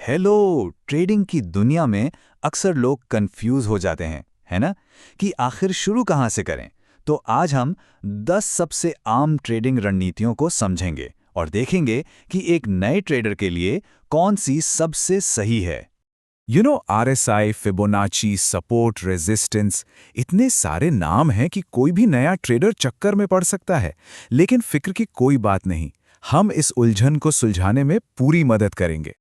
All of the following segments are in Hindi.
हेलो। ट्रेडिंग की दुनिया में अक्सर लोग कंफ्यूज हो जाते हैं, है ना, कि आखिर शुरू कहां से करें। तो आज हम 10 सबसे आम ट्रेडिंग रणनीतियों को समझेंगे और देखेंगे कि एक नए ट्रेडर के लिए कौन सी सबसे सही है। RSI, फिबोनाची, सपोर्ट, रेजिस्टेंस, इतने सारे नाम हैं कि कोई भी नया ट्रेडर चक्कर में पड़ सकता है। लेकिन फिक्र की कोई बात नहीं, हम इस उलझन को सुलझाने में पूरी मदद करेंगे।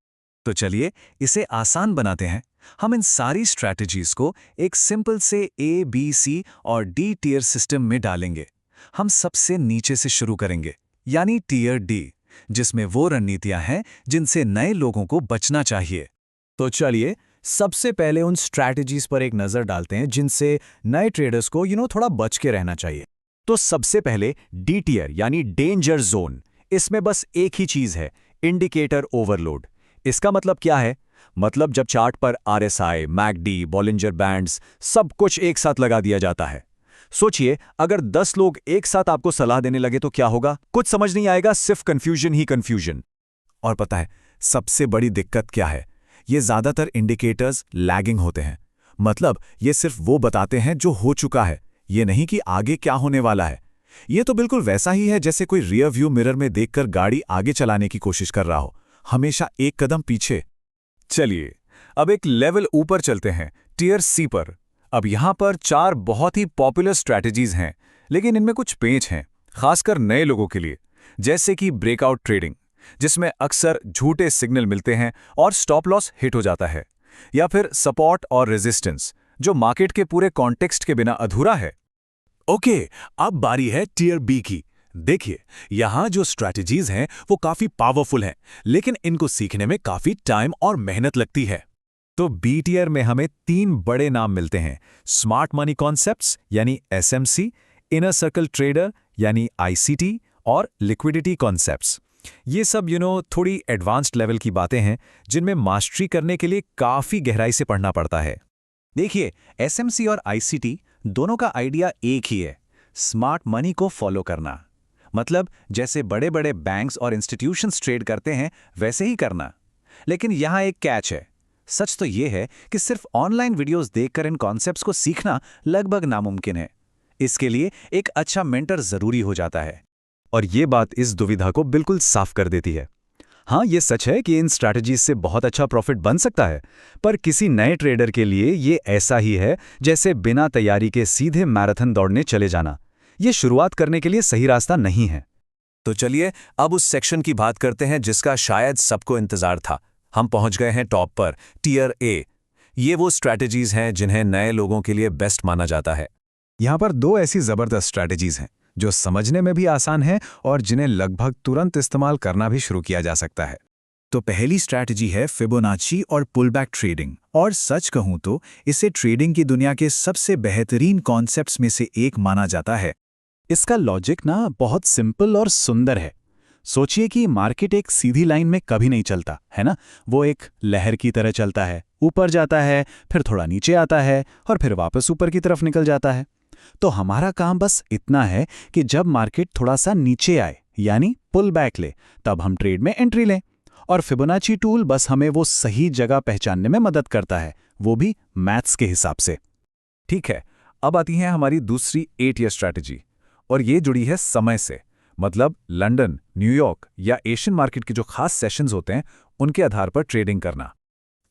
तो चलिए इसे आसान बनाते हैं। हम इन सारी स्ट्रैटेजीज को एक सिंपल से ए, बी, सी और डी टियर सिस्टम में डालेंगे। हम सबसे नीचे से शुरू करेंगे, यानी टियर डी, जिसमें वो रणनीतियां हैं जिनसे नए लोगों को बचना चाहिए। तो चलिए सबसे पहले उन स्ट्रैटेजीज पर एक नज़र डालते हैं जिनसे नए ट्रेडर्स को थोड़ा बच के रहना चाहिए। तो सबसे पहले डी टियर यानी डेंजर जोन। इसमें बस एक ही चीज़ है, इंडिकेटर ओवरलोड। इसका मतलब क्या है? मतलब जब चार्ट पर आरएसआई, मैकडी, बॉलिंजर बैंड्स सब कुछ एक साथ लगा दिया जाता है। सोचिए, अगर 10 लोग एक साथ आपको सलाह देने लगे तो क्या होगा? कुछ समझ नहीं आएगा, सिर्फ कंफ्यूजन ही कंफ्यूजन। और पता है सबसे बड़ी दिक्कत क्या है? ये ज्यादातर इंडिकेटर्स लैगिंग होते हैं। मतलब ये सिर्फ वो बताते हैं जो हो चुका है, ये नहीं कि आगे क्या होने वाला है। ये तो बिल्कुल वैसा ही है जैसे कोई रियर व्यू मिरर में देखकर गाड़ी आगे चलाने की कोशिश कर रहा हो, हमेशा एक कदम पीछे। चलिए अब एक लेवल ऊपर चलते हैं, टियर सी पर। अब यहां पर 4 बहुत ही पॉपुलर स्ट्रैटेजीज हैं, लेकिन इनमें कुछ पेंच हैं, खासकर नए लोगों के लिए। जैसे कि ब्रेकआउट ट्रेडिंग, जिसमें अक्सर झूठे सिग्नल मिलते हैं और स्टॉप लॉस हिट हो जाता है। या फिर सपोर्ट और रेजिस्टेंस, जो मार्केट के पूरे कॉन्टेक्स्ट के बिना अधूरा है। ओके, अब बारी है टियर बी की। देखिए, यहां जो स्ट्रैटेजीज हैं वो काफी पावरफुल हैं, लेकिन इनको सीखने में काफी टाइम और मेहनत लगती है। तो बी टियर में हमें 3 बड़े नाम मिलते हैं: स्मार्ट मनी कॉन्सेप्ट्स यानी एसएमसी, इनर सर्कल ट्रेडर यानी आईसीटी और लिक्विडिटी कॉन्सेप्ट्स। ये सब थोड़ी एडवांस्ड लेवल की बातें हैं, जिनमें मास्टरी करने के लिए काफी गहराई से पढ़ना पड़ता है। देखिए, एसएमसी और आईसीटी दोनों का आइडिया एक ही है, स्मार्ट मनी को फॉलो करना। मतलब जैसे बड़े बड़े बैंक्स और इंस्टीट्यूशंस ट्रेड करते हैं वैसे ही करना। लेकिन यहां एक कैच है। सच तो यह है कि सिर्फ ऑनलाइन वीडियोस देखकर इन कॉन्सेप्ट्स को सीखना लगभग नामुमकिन है। इसके लिए एक अच्छा मेंटर जरूरी हो जाता है। और ये बात इस दुविधा को बिल्कुल साफ कर देती है। हाँ, ये सच है कि इन स्ट्रैटेजीज से बहुत अच्छा प्रॉफिट बन सकता है, पर किसी नए ट्रेडर के लिए ये ऐसा ही है जैसे बिना तैयारी के सीधे मैराथन दौड़ने चले जाना। ये शुरुआत करने के लिए सही रास्ता नहीं है। तो चलिए अब उस सेक्शन की बात करते हैं जिसका शायद सबको इंतजार था। हम पहुंच गए हैं टॉप पर, टियर ए। ये वो स्ट्रैटेजीज हैं जिन्हें नए लोगों के लिए बेस्ट माना जाता है। यहाँ पर 2 ऐसी जबरदस्त स्ट्रैटेजीज हैं जो समझने में भी आसान है और जिन्हें लगभग तुरंत इस्तेमाल करना भी शुरू किया जा सकता है। तो पहली स्ट्रैटेजी है फिबोनाची और पुलबैक ट्रेडिंग। और सच कहूं तो इसे ट्रेडिंग की दुनिया के सबसे बेहतरीन कॉन्सेप्ट्स में से एक माना जाता है। इसका लॉजिक बहुत सिंपल और सुंदर है। सोचिए कि मार्केट एक सीधी लाइन में कभी नहीं चलता, है ना? वो एक लहर की तरह चलता है, ऊपर जाता है, फिर थोड़ा नीचे आता है और फिर वापस ऊपर की तरफ निकल जाता है। तो हमारा काम बस इतना है कि जब मार्केट थोड़ा सा नीचे आए, यानी पुल बैक ले, तब हम ट्रेड में एंट्री लें। और फिबोनाची टूल बस हमें वो सही जगह पहचानने में मदद करता है, वो भी मैथ्स के हिसाब से। ठीक है, अब आती है हमारी दूसरी 8 ईयर स्ट्रैटेजी, और ये जुड़ी है समय से। मतलब लंदन, न्यूयॉर्क या एशियन मार्केट के जो खास सेशंस होते हैं, उनके आधार पर ट्रेडिंग करना।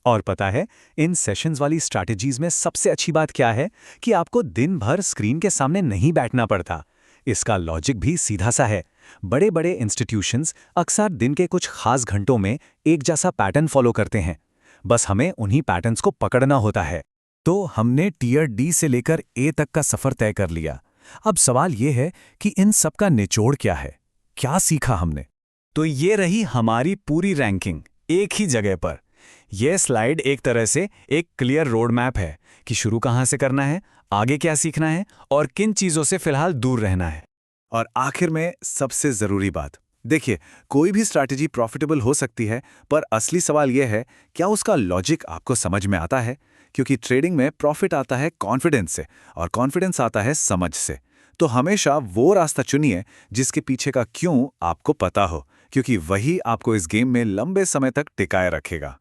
और पता है, इन सेशंस वाली स्ट्रैटेजीज में सबसे अच्छी बात क्या है? कि आपको दिन भर स्क्रीन के सामने नहीं बैठना पड़ता। इसका लॉजिक भी सीधा सा है। बड़े बड़े इंस्टीट्यूशंस अक्सर दिन के कुछ खास घंटों में एक जैसा पैटर्न फॉलो करते हैं। बस हमें उन्हीं पैटर्न्स को पकड़ना होता है। तो हमने टियर डी से लेकर ए तक का सफर तय कर लिया। अब सवाल यह है कि इन सब का निचोड़ क्या है? क्या सीखा हमने? तो ये रही हमारी पूरी रैंकिंग एक ही जगह पर। यह स्लाइड एक तरह से एक क्लियर रोड मैप है कि शुरू कहां से करना है, आगे क्या सीखना है और किन चीजों से फिलहाल दूर रहना है। और आखिर में सबसे जरूरी बात, देखिए, कोई भी स्ट्रैटेजी प्रॉफिटेबल हो सकती है, पर असली सवाल यह है, क्या उसका लॉजिक आपको समझ में आता है? क्योंकि ट्रेडिंग में प्रॉफिट आता है कॉन्फिडेंस से और कॉन्फिडेंस आता है समझ से। तो हमेशा वो रास्ता चुनिए जिसके पीछे का क्यों आपको पता हो, क्योंकि वही आपको इस गेम में लंबे समय तक टिकाए रखेगा।